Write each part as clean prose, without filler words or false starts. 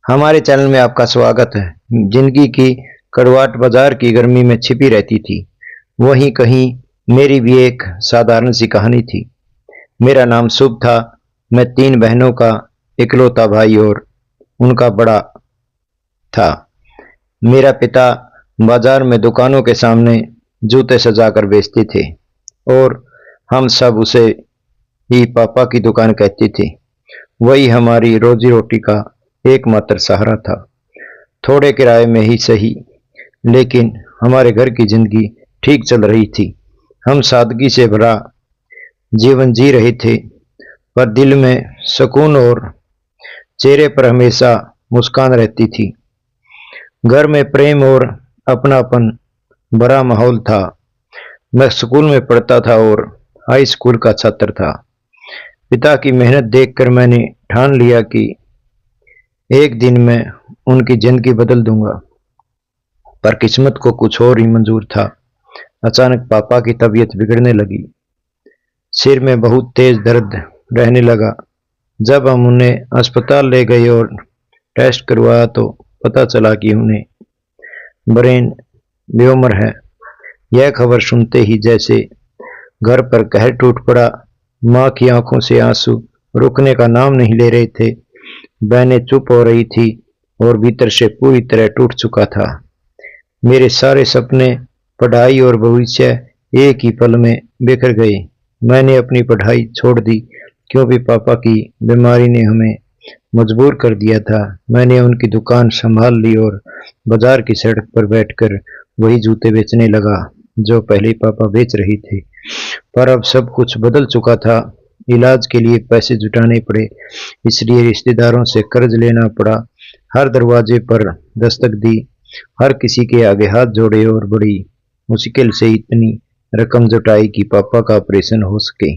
हमारे चैनल में आपका स्वागत है। जिंदगी की कड़वाहट बाजार की गर्मी में छिपी रहती थी, वहीं कहीं मेरी भी एक साधारण सी कहानी थी। मेरा नाम शुभ था। मैं 3 बहनों का इकलौता भाई और उनका बड़ा था। मेरा पिता बाजार में दुकानों के सामने जूते सजाकर बेचते थे और हम सब उसे ही पापा की दुकान कहते थे। वही हमारी रोजी रोटी का एकमात्र सहारा था। थोड़े किराए में ही सही, लेकिन हमारे घर की जिंदगी ठीक चल रही थी। हम सादगी से भरा जीवन जी रहे थे, पर दिल में सुकून और चेहरे पर हमेशा मुस्कान रहती थी। घर में प्रेम और अपनापन भरा माहौल था। मैं स्कूल में पढ़ता था और हाई स्कूल का छात्र था। पिता की मेहनत देखकर मैंने ठान लिया कि एक दिन मैं उनकी जिंदगी बदल दूंगा, पर किस्मत को कुछ और ही मंजूर था। अचानक पापा की तबीयत बिगड़ने लगी। सिर में बहुत तेज दर्द रहने लगा। जब हम उन्हें अस्पताल ले गए और टेस्ट करवाया तो पता चला कि उन्हें ब्रेन ट्यूमर है। यह खबर सुनते ही जैसे घर पर कहर टूट पड़ा। माँ की आंखों से आंसू रुकने का नाम नहीं ले रहे थे। बहनें चुप हो रही थी और भीतर से पूरी तरह टूट चुका था। मेरे सारे सपने, पढ़ाई और भविष्य एक ही पल में बिखर गए। मैंने अपनी पढ़ाई छोड़ दी क्योंकि पापा की बीमारी ने हमें मजबूर कर दिया था। मैंने उनकी दुकान संभाल ली और बाजार की सड़क पर बैठकर वही जूते बेचने लगा जो पहले पापा बेच रही थे। पर अब सब कुछ बदल चुका था। इलाज के लिए पैसे जुटाने पड़े, इसलिए रिश्तेदारों से कर्ज लेना पड़ा। हर दरवाजे पर दस्तक दी, हर किसी के आगे हाथ जोड़े और बड़ी मुश्किल से इतनी रकम जुटाई कि पापा का ऑपरेशन हो सके।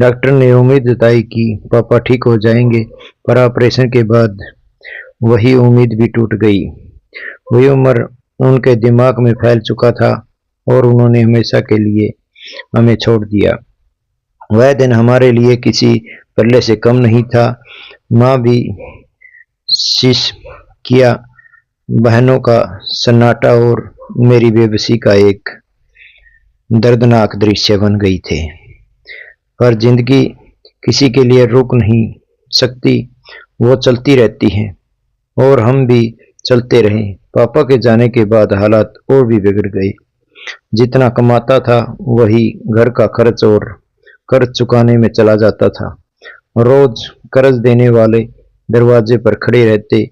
डॉक्टर ने उम्मीद जताई कि पापा ठीक हो जाएंगे, पर ऑपरेशन के बाद वही उम्मीद भी टूट गई। वही उम्र उनके दिमाग में फैल चुका था और उन्होंने हमेशा के लिए हमें छोड़ दिया। वह दिन हमारे लिए किसी पल्ले से कम नहीं था। माँ भी शीश किया, बहनों का सन्नाटा और मेरी बेबसी का एक दर्दनाक दृश्य बन गई थे। पर जिंदगी किसी के लिए रुक नहीं सकती, वो चलती रहती है और हम भी चलते रहे। पापा के जाने के बाद हालात और भी बिगड़ गए। जितना कमाता था वही घर का खर्च और कर्ज चुकाने में चला जाता था। रोज कर्ज देने वाले दरवाजे पर खड़े रहते,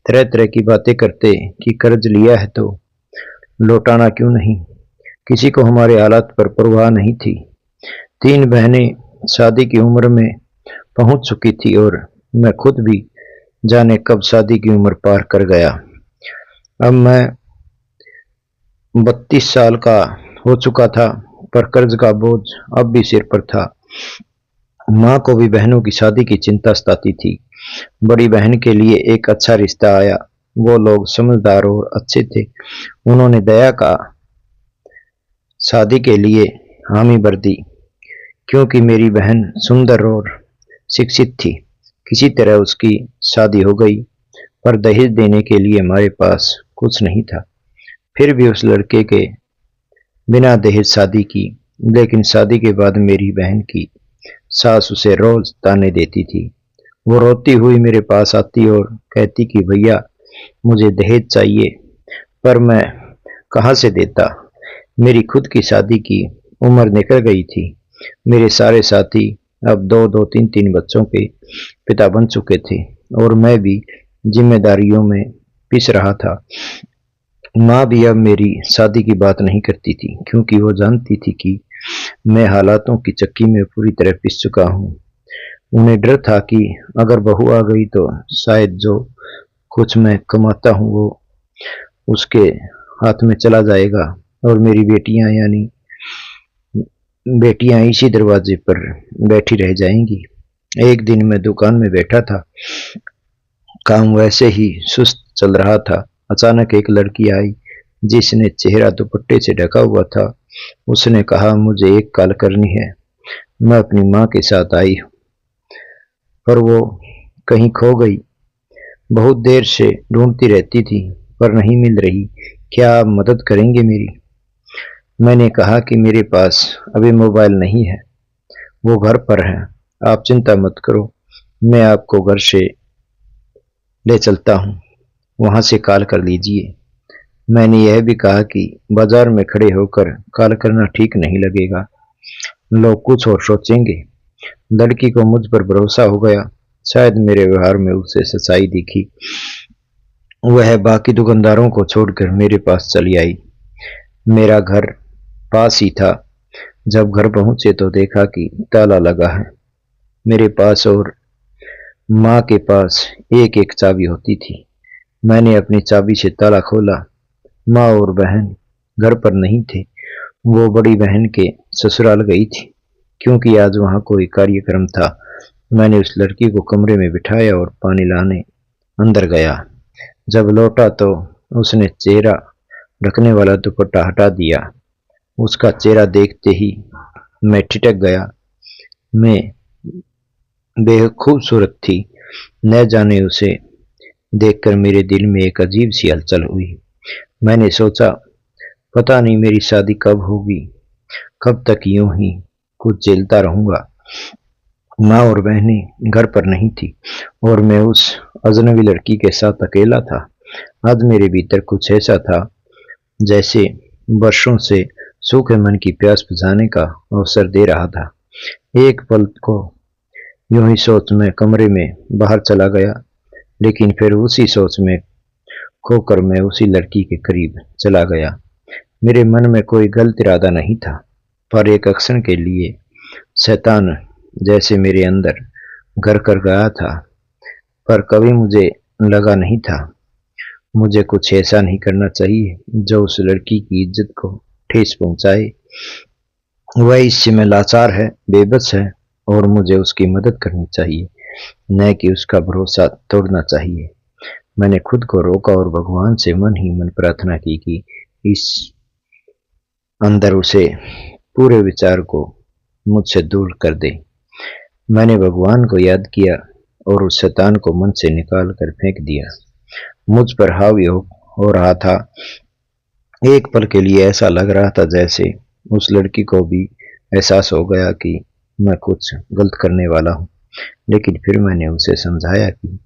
तरह तरह की बातें करते कि कर्ज लिया है तो लौटाना क्यों नहीं। किसी को हमारे हालात पर परवाह नहीं थी। 3 बहनें शादी की उम्र में पहुंच चुकी थी और मैं खुद भी जाने कब शादी की उम्र पार कर गया। अब मैं 32 साल का हो चुका था, पर कर्ज का बोझ अब भी सिर पर था। माँ को भी बहनों की शादी की चिंता सताती थी। बड़ी बहन के लिए एक अच्छा रिश्ता आया। वो लोग समझदार और अच्छे थे। उन्होंने दया का शादी के लिए हामी भर दी क्योंकि मेरी बहन सुंदर और शिक्षित थी। किसी तरह उसकी शादी हो गई, पर दहेज देने के लिए हमारे पास कुछ नहीं था। फिर भी उस लड़के के बिना दहेज शादी की, लेकिन शादी के बाद मेरी बहन की सास उसे रोज ताने देती थी। वो रोती हुई मेरे पास आती और कहती कि भैया मुझे दहेज चाहिए, पर मैं कहाँ से देता। मेरी खुद की शादी की उम्र निकल गई थी। मेरे सारे साथी अब 2-2, 3-3 बच्चों के पिता बन चुके थे और मैं भी जिम्मेदारियों में पिस रहा था। माँ भी अब मेरी शादी की बात नहीं करती थी क्योंकि वो जानती थी कि मैं हालातों की चक्की में पूरी तरह पिस चुका हूँ। उन्हें डर था कि अगर बहू आ गई तो शायद जो कुछ मैं कमाता हूँ वो उसके हाथ में चला जाएगा और मेरी बेटियां इसी दरवाजे पर बैठी रह जाएंगी। एक दिन मैं दुकान में बैठा था, काम वैसे ही सुस्त चल रहा था। अचानक एक लड़की आई जिसने चेहरा दुपट्टे से ढका हुआ था। उसने कहा, मुझे एक कॉल करनी है। मैं अपनी माँ के साथ आई, पर वो कहीं खो गई। बहुत देर से ढूंढती रहती थी पर नहीं मिल रही। क्या आप मदद करेंगे मेरी? मैंने कहा कि मेरे पास अभी मोबाइल नहीं है, वो घर पर है। आप चिंता मत करो, मैं आपको घर से ले चलता हूँ, वहां से कॉल कर लीजिए। मैंने यह भी कहा कि बाजार में खड़े होकर कॉल करना ठीक नहीं लगेगा, लोग कुछ और सोचेंगे। लड़की को मुझ पर भरोसा हो गया। शायद मेरे व्यवहार में उसे सच्चाई दिखी। वह बाकी दुकानदारों को छोड़कर मेरे पास चली आई। मेरा घर पास ही था। जब घर पहुंचे तो देखा कि ताला लगा है। मेरे पास और माँ के पास एक एक चाबी होती थी। मैंने अपनी चाबी से ताला खोला। माँ और बहन घर पर नहीं थे। वो बड़ी बहन के ससुराल गई थी क्योंकि आज वहां कोई कार्यक्रम था। मैंने उस लड़की को कमरे में बिठाया और पानी लाने अंदर गया। जब लौटा तो उसने चेहरा ढकने वाला दुपट्टा हटा दिया। उसका चेहरा देखते ही मैं ठिठक गया। मैं बेहद खूबसूरत थी। न जाने उसे देखकर मेरे दिल में एक अजीब सी हलचल हुई। मैंने सोचा, पता नहीं मेरी शादी कब होगी, कब तक यूं ही कुछ झेलता रहूंगा। माँ और बहनें घर पर नहीं थी और मैं उस अजनबी लड़की के साथ अकेला था। आज मेरे भीतर कुछ ऐसा था जैसे वर्षों से सूखे मन की प्यास बुझाने का अवसर दे रहा था। एक पल को यूं ही सोच में कमरे में बाहर चला गया, लेकिन फिर उसी सोच में खोकर मैं उसी लड़की के करीब चला गया। मेरे मन में कोई गलत इरादा नहीं था, पर एक क्षण के लिए शैतान जैसे मेरे अंदर घर कर गया था। पर कभी मुझे लगा नहीं था मुझे कुछ ऐसा नहीं करना चाहिए जो उस लड़की की इज्जत को ठेस पहुंचाए। वह इस समय लाचार है, बेबस है और मुझे उसकी मदद करनी चाहिए, न कि उसका भरोसा तोड़ना चाहिए। मैंने खुद को रोका और भगवान से मन ही मन प्रार्थना की कि इस अंदर उसे पूरे विचार को मुझसे दूर कर दे। मैंने भगवान को याद किया और उस शैतान को मन से निकाल कर फेंक दिया। मुझ पर हावी हो रहा था। एक पल के लिए ऐसा लग रहा था जैसे उस लड़की को भी एहसास हो गया कि मैं कुछ गलत करने वाला हूँ। लेकिन फिर मैंने उसे समझाया कि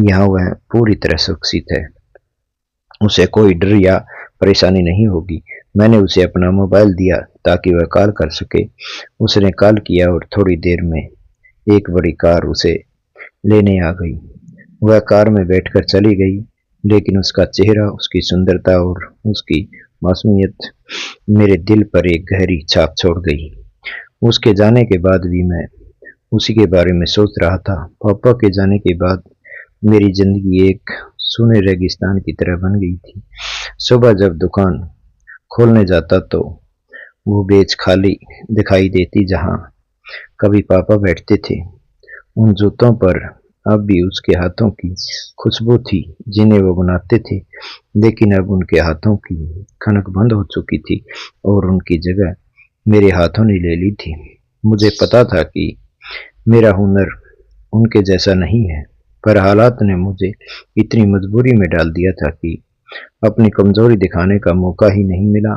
यहाँ वह पूरी तरह सुरक्षित है, उसे कोई डर या परेशानी नहीं होगी। मैंने उसे अपना मोबाइल दिया ताकि वह कॉल कर सके। उसने कॉल किया और थोड़ी देर में एक बड़ी कार उसे लेने आ गई। वह कार में बैठकर चली गई, लेकिन उसका चेहरा, उसकी सुंदरता और उसकी मासूमियत मेरे दिल पर एक गहरी छाप छोड़ गई। उसके जाने के बाद भी मैं उसी के बारे में सोच रहा था। पापा के जाने के बाद मेरी जिंदगी एक सूने रेगिस्तान की तरह बन गई थी। सुबह जब दुकान खोलने जाता तो वो बेच खाली दिखाई देती। जहां कभी पापा बैठते थे, उन जूतों पर अब भी उसके हाथों की खुशबू थी जिन्हें वो बनाते थे, लेकिन अब उनके हाथों की खनक बंद हो चुकी थी और उनकी जगह मेरे हाथों ने ले ली थी। मुझे पता था कि मेरा हुनर उनके जैसा नहीं है, पर हालात ने मुझे इतनी मजबूरी में डाल दिया था कि अपनी कमजोरी दिखाने का मौका ही नहीं मिला।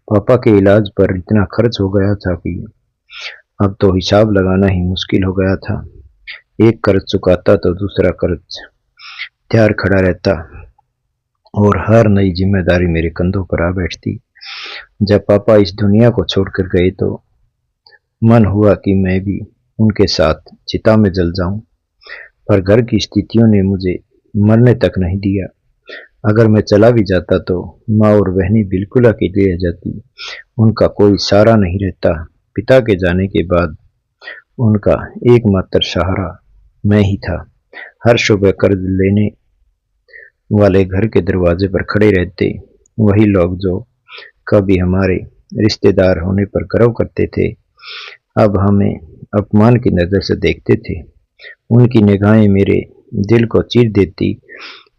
पापा के इलाज पर इतना खर्च हो गया था कि अब तो हिसाब लगाना ही मुश्किल हो गया था। एक कर्ज चुकाता तो दूसरा कर्ज तैयार खड़ा रहता और हर नई जिम्मेदारी मेरे कंधों पर आ बैठती। जब पापा इस दुनिया को छोड़कर गए तो मन हुआ कि मैं भी उनके साथ चिता में जल जाऊं, पर घर की स्थितियों ने मुझे मरने तक नहीं दिया। अगर मैं चला भी जाता तो माँ और बहनें बिल्कुल अकेली रह जाती, उनका कोई सहारा नहीं रहता। पिता के जाने के बाद उनका एकमात्र सहारा मैं ही था। हर सुबह कर्ज लेने वाले घर के दरवाजे पर खड़े रहते वही लोग जो कभी हमारे रिश्तेदार होने पर गर्व करते थे, अब हमें अपमान की नजर से देखते थे। उनकी निगाहें मेरे दिल को चीर देती,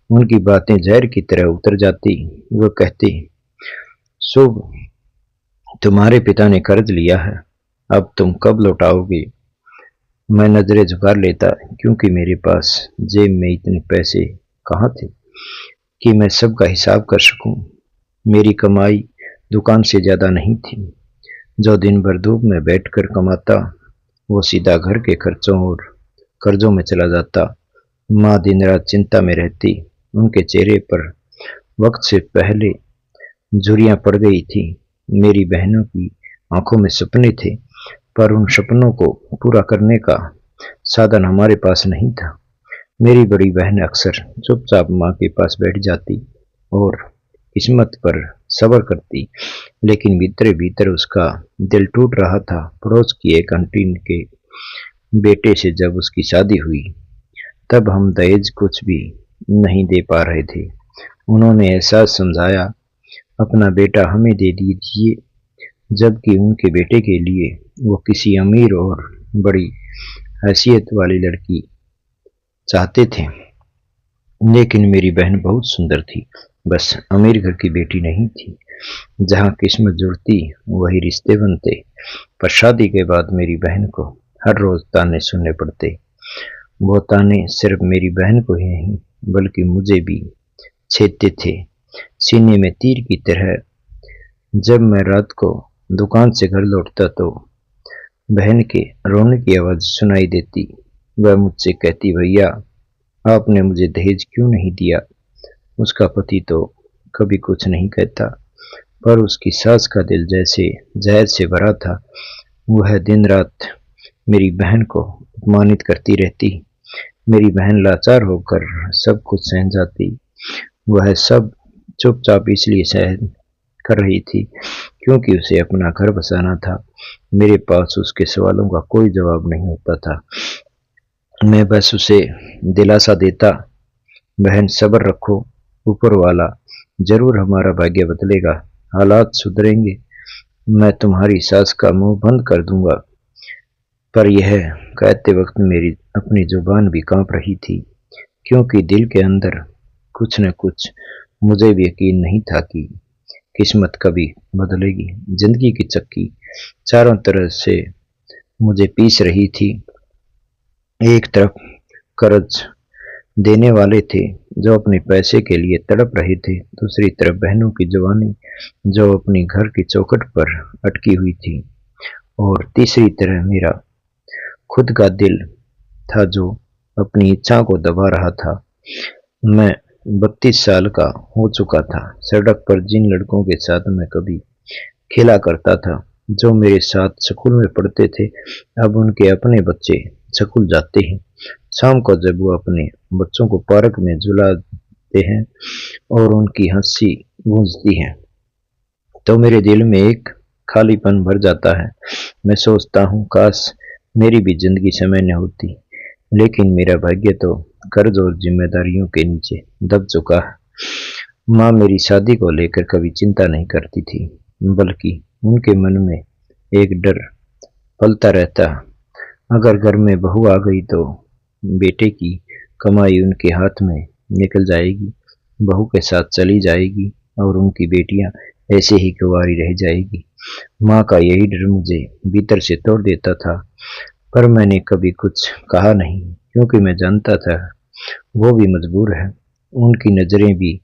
उनकी बातें जहर की तरह उतर जाती। वो कहती, शुभ, तुम्हारे पिता ने कर्ज लिया है, अब तुम कब लौटाओगे? मैं नजरें झुका लेता क्योंकि मेरे पास जेब में इतने पैसे कहाँ थे कि मैं सबका हिसाब कर सकूं। मेरी कमाई दुकान से ज्यादा नहीं थी। जो दिन भर धूप में बैठकर कमाता वो सीधा घर के खर्चों और कर्जों में चला जाता। माँ दिन रात चिंता में रहती। उनके चेहरे पर वक्त से पहले झुर्रियां पड़ गई थी। मेरी बहनों की आंखों में सपने थे, पर उन सपनों को पूरा करने का साधन हमारे पास नहीं था। मेरी बड़ी बहन अक्सर चुपचाप माँ के पास बैठ जाती और किस्मत पर सब्र करती, लेकिन भीतर भीतर उसका दिल टूट रहा था। पड़ोस की एक आंटी के बेटे से जब उसकी शादी हुई, तब हम दहेज कुछ भी नहीं दे पा रहे थे। उन्होंने एहसास समझाया, अपना बेटा हमें दे दीजिए, जबकि उनके बेटे के लिए वो किसी अमीर और बड़ी हैसियत वाली लड़की चाहते थे। लेकिन मेरी बहन बहुत सुंदर थी, बस अमीर घर की बेटी नहीं थी। जहाँ किस्मत जुड़ती वही रिश्ते बनते। पर शादी के बाद मेरी बहन को हर रोज ताने सुनने पड़ते। वो ताने सिर्फ मेरी बहन को ही नहीं बल्कि मुझे भी छेदते थे, सीने में तीर की तरह। जब मैं रात को दुकान से घर लौटता तो बहन के रोने की आवाज सुनाई देती। वह मुझसे कहती, भैया आपने मुझे दहेज क्यों नहीं दिया। उसका पति तो कभी कुछ नहीं कहता, पर उसकी सास का दिल जैसे जहर से भरा था। वह दिन रात मेरी बहन को अपमानित करती रहती। मेरी बहन लाचार होकर सब कुछ सहन जाती। वह सब चुपचाप इसलिए सहन कर रही थी क्योंकि उसे अपना घर बसाना था। मेरे पास उसके सवालों का कोई जवाब नहीं होता था। मैं बस उसे दिलासा देता, बहन सब्र रखो, ऊपर वाला जरूर हमारा भाग्य बदलेगा, हालात सुधरेंगे, मैं तुम्हारी सास का मुंह बंद कर दूंगा। पर यह कहते वक्त मेरी अपनी जुबान भी कांप रही थी, क्योंकि दिल के अंदर कुछ न कुछ मुझे भी यकीन नहीं था कि किस्मत कभी बदलेगी। जिंदगी की चक्की चारों तरफ से मुझे पीस रही थी। एक तरफ कर्ज देने वाले थे जो अपने पैसे के लिए तड़प रहे थे, दूसरी तरफ बहनों की जवानी जो अपनी घर की चौखट पर अटकी हुई थी, और तीसरी तरफ मेरा खुद का दिल था जो अपनी इच्छा को दबा रहा था। मैं 32 साल का हो चुका था। सड़क पर जिन लड़कों के साथ मैं कभी खेला करता था, जो मेरे साथ स्कूल में पढ़ते थे, अब उनके अपने बच्चे स्कूल जाते हैं। शाम को जब वो अपने बच्चों को पार्क में झुलाते हैं और उनकी हंसी गूंजती है, तो मेरे दिल में एक खालीपन भर जाता है। मैं सोचता हूँ, काश मेरी भी जिंदगी सामान्य होती, लेकिन मेरा भाग्य तो कर्ज और जिम्मेदारियों के नीचे दब चुका है। माँ मेरी शादी को लेकर कभी चिंता नहीं करती थी, बल्कि उनके मन में एक डर पलता रहता, अगर घर में बहू आ गई तो बेटे की कमाई उनके हाथ में निकल जाएगी, बहू के साथ चली जाएगी और उनकी बेटियां ऐसे ही कुंवारी रह जाएगी। माँ का यही डर मुझे भीतर से तोड़ देता था, पर मैंने कभी कुछ कहा नहीं, क्योंकि मैं जानता था वो भी मजबूर है। उनकी नजरें भी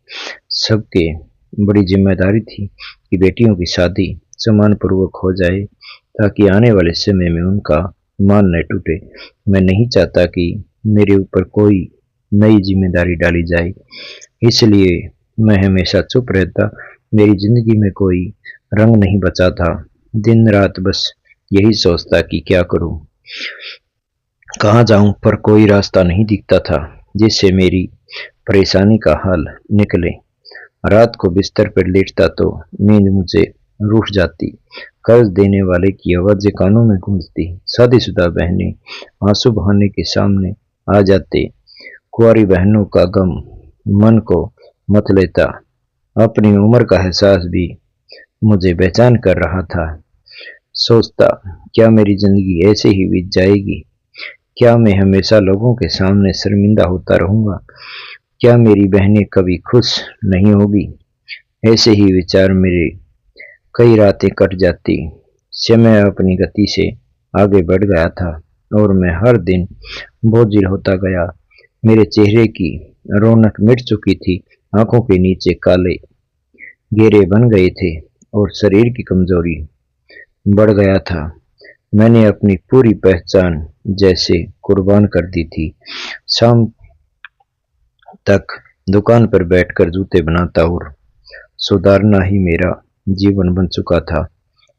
सबके बड़ी जिम्मेदारी थी कि बेटियों की शादी सम्मान पूर्वक हो जाए, ताकि आने वाले समय में उनका मान न टूटे। मैं नहीं चाहता कि मेरे ऊपर कोई नई जिम्मेदारी डाली जाए, इसलिए मैं हमेशा चुप रहता। मेरी जिंदगी में कोई रंग नहीं बचा था। दिन रात बस यही सोचता कि क्या करूं, कहाँ जाऊं, पर कोई रास्ता नहीं दिखता था जिससे मेरी परेशानी का हल निकले। रात को बिस्तर पर लेटता तो नींद मुझे रूठ जाती। कर्ज देने वाले की आवाजें कानों में गूंजती। शादीशुदा बहनें आंसू बहाने के सामने आ जाते। कुंवारी बहनों का गम मन को मत लेता। अपनी उम्र का एहसास भी मुझे बेचैन कर रहा था। सोचता, क्या मेरी जिंदगी ऐसे ही बीत जाएगी? क्या मैं हमेशा लोगों के सामने शर्मिंदा होता रहूंगा? क्या मेरी बहनें कभी खुश नहीं होगी? ऐसे ही विचार मेरे कई रातें कट जाती। समय अपनी गति से आगे बढ़ गया था और मैं हर दिन बोझिल होता गया। मेरे चेहरे की रौनक मिट चुकी थी। आंखों के नीचे काले घेरे बन गए थे और शरीर की कमजोरी बढ़ गया था। मैंने अपनी पूरी पहचान जैसे कुर्बान कर दी थी। शाम तक दुकान पर बैठकर जूते बनाता और सुधारना ही मेरा जीवन बन चुका था।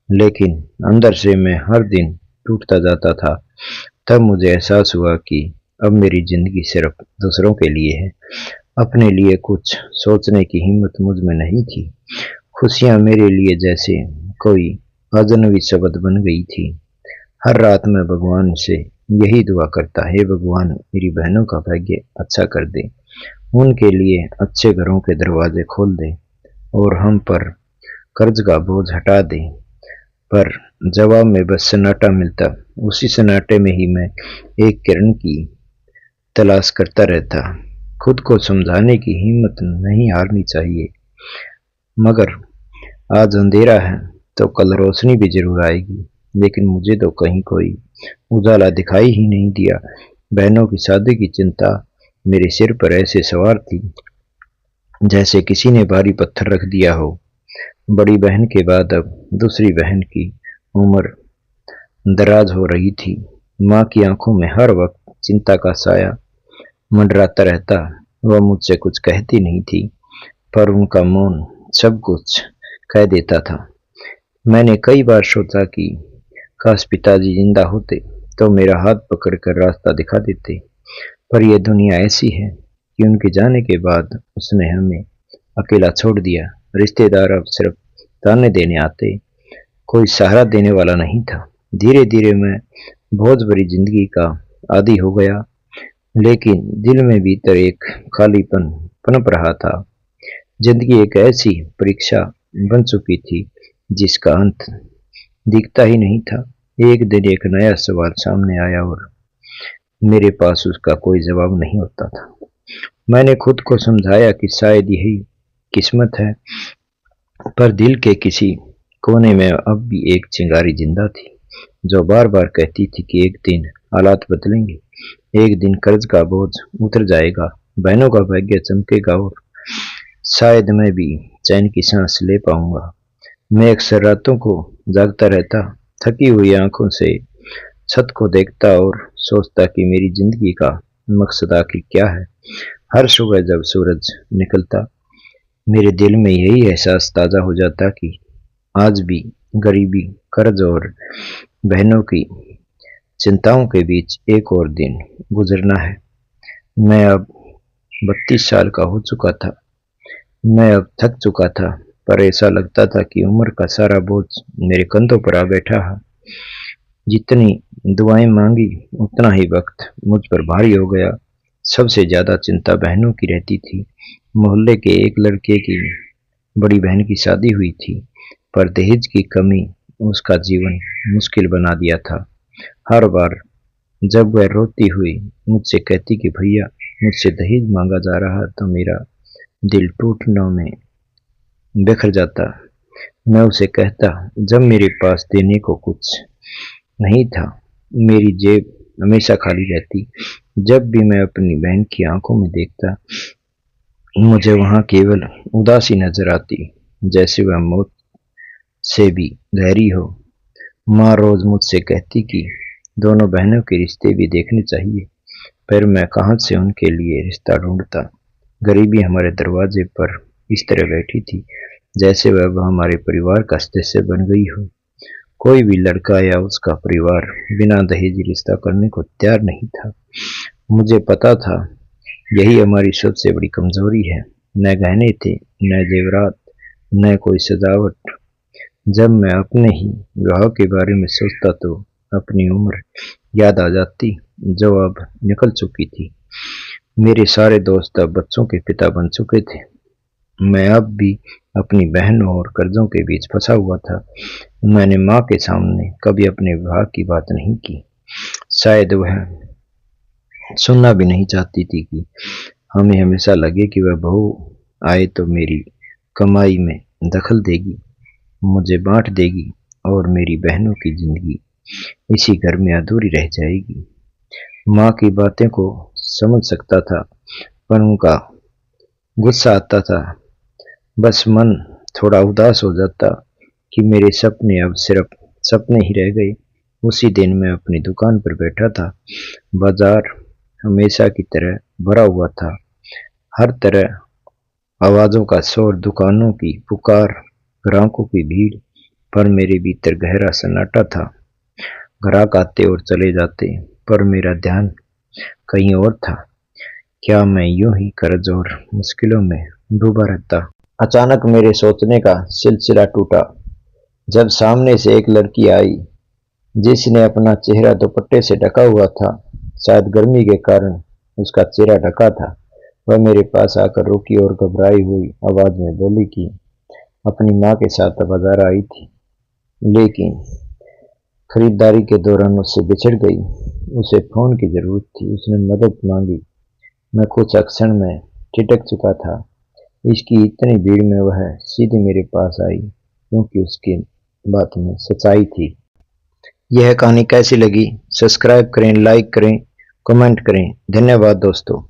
लेकिन अंदर से मैं हर दिन टूटता जाता था। तब मुझे एहसास हुआ कि अब मेरी जिंदगी सिर्फ दूसरों के लिए है, अपने लिए कुछ सोचने की हिम्मत मुझ में नहीं थी। खुशियां मेरे लिए जैसे कोई अजनबी शब्द बन गई थी। हर रात मैं भगवान से यही दुआ करता, हे भगवान मेरी बहनों का भाग्य अच्छा कर दे, उनके लिए अच्छे घरों के दरवाजे खोल दे और हम पर कर्ज का बोझ हटा दे। पर जवाब में बस सन्नाटा मिलता। उसी सन्नाटे में ही मैं एक किरण की तलाश करता रहता। खुद को समझाने की हिम्मत नहीं हारनी चाहिए, मगर आज अंधेरा है तो कल रोशनी भी जरूर आएगी। लेकिन मुझे तो कहीं कोई उजाला दिखाई ही नहीं दिया। बहनों की शादी की चिंता मेरे सिर पर ऐसे सवार थी जैसे किसी ने भारी पत्थर रख दिया हो। बड़ी बहन के बाद अब दूसरी बहन की उम्र दराज हो रही थी। माँ की आंखों में हर वक्त चिंता का साया मंडराता रहता। वह मुझसे कुछ कहती नहीं थी, पर उनका मौन सब कुछ कह देता था। मैंने कई बार सोचा कि काश पिताजी जिंदा होते तो मेरा हाथ पकड़कर रास्ता दिखा देते, पर यह दुनिया ऐसी है कि उनके जाने के बाद उसने हमें अकेला छोड़ दिया। रिश्तेदार अब सिर्फ ताने देने आते, कोई सहारा देने वाला नहीं था। धीरे धीरे मैं बोझ भरी जिंदगी का आदी हो गया, लेकिन दिल में भीतर एक खालीपन पनप रहा था। जिंदगी एक ऐसी परीक्षा बन चुकी थी जिसका अंत दिखता ही नहीं था। एक दिन एक नया सवाल सामने आया और मेरे पास उसका कोई जवाब नहीं होता था। मैंने खुद को समझाया कि शायद यही किस्मत है, पर दिल के किसी कोने में अब भी एक चिंगारी जिंदा थी जो बार बार कहती थी कि एक दिन हालात बदलेंगे, एक दिन कर्ज का बोझ उतर जाएगा, बहनों का भाग्य चमकेगा और शायद मैं भी चैन की सांस ले पाऊंगा। मैं अक्सर रातों को जागता रहता, थकी हुई आंखों से छत को देखता और सोचता कि मेरी जिंदगी का मकसद आखिर क्या है। हर सुबह जब सूरज निकलता, मेरे दिल में यही एहसास ताजा हो जाता कि आज भी गरीबी, कर्ज और बहनों की चिंताओं के बीच एक और दिन गुजरना है। मैं अब 32 साल का हो चुका था। मैं अब थक चुका था, पर ऐसा लगता था कि उम्र का सारा बोझ मेरे कंधों पर आ बैठा है। जितनी दुआएं मांगी उतना ही वक्त मुझ पर भारी हो गया। सबसे ज्यादा चिंता बहनों की रहती थी। मोहल्ले के एक लड़के की बड़ी बहन की शादी हुई थी, पर दहेज की कमी उसका जीवन मुश्किल बना दिया था। हर बार जब वह रोती हुई मुझसे कहती कि भैया मुझसे दहेज मांगा जा रहा, तो मेरा दिल टूटने में बिखर जाता। मैं उसे कहता, जब मेरे पास देने को कुछ नहीं था, मेरी जेब हमेशा खाली रहती। जब भी मैं अपनी बहन की आंखों में देखता, मुझे वहां केवल उदासी नजर आती, जैसे वह मौत से भी गहरी हो। माँ रोज मुझसे कहती कि दोनों बहनों के रिश्ते भी देखने चाहिए, पर मैं कहां से उनके लिए रिश्ता ढूंढता। गरीबी हमारे दरवाजे पर इस तरह बैठी थी जैसे वह हमारे परिवार का सदस्य बन गई हो। कोई भी लड़का या उसका परिवार बिना दहेज रिश्ता करने को तैयार नहीं था। मुझे पता था यही हमारी सबसे बड़ी कमजोरी है। न गहने थे, न जेवरात, न कोई सजावट। जब मैं अपने ही विवाह के बारे में सोचता तो अपनी उम्र याद आ जाती जो अब निकल चुकी थी। मेरे सारे दोस्त अब बच्चों के पिता बन चुके थे। मैं अब भी अपनी बहनों और कर्जों के बीच फंसा हुआ था। मैंने माँ के सामने कभी अपने विवाह की बात नहीं की। शायद वह सुनना भी नहीं चाहती थी कि हमें हमेशा लगे कि वह बहू आए तो मेरी कमाई में दखल देगी, मुझे बांट देगी और मेरी बहनों की जिंदगी इसी घर में अधूरी रह जाएगी। माँ की बातें को समझ सकता था, पर उनका गुस्सा आता था। बस मन थोड़ा उदास हो जाता कि मेरे सपने अब सिर्फ सपने ही रह गए। उसी दिन मैं अपनी दुकान पर बैठा था। बाजार हमेशा की तरह भरा हुआ था। हर तरह आवाजों का शोर, दुकानों की पुकार, ग्राहकों की भीड़, पर मेरे भीतर गहरा सन्नाटा था। ग्राहक आते और चले जाते, पर मेरा ध्यान कहीं और था। क्या मैं यूं ही कर्ज और मुश्किलों में डूबा रहता? अचानक मेरे सोचने का सिलसिला टूटा जब सामने से एक लड़की आई जिसने अपना चेहरा दुपट्टे से ढका हुआ था। शायद गर्मी के कारण उसका चेहरा ढका था। वह मेरे पास आकर रुकी और घबराई हुई आवाज में बोली कि अपनी माँ के साथ बाजार आई थी, लेकिन खरीदारी के दौरान उससे बिछड़ गई। उसे फोन की जरूरत थी, उसने मदद मांगी। मैं कुछ क्षण में ठिठक चुका था। इसकी इतनी भीड़ में वह सीधे मेरे पास आई क्योंकि उसकी बात में सच्चाई थी। यह कहानी कैसी लगी? सब्सक्राइब करें, लाइक करें, कमेंट करें। धन्यवाद दोस्तों।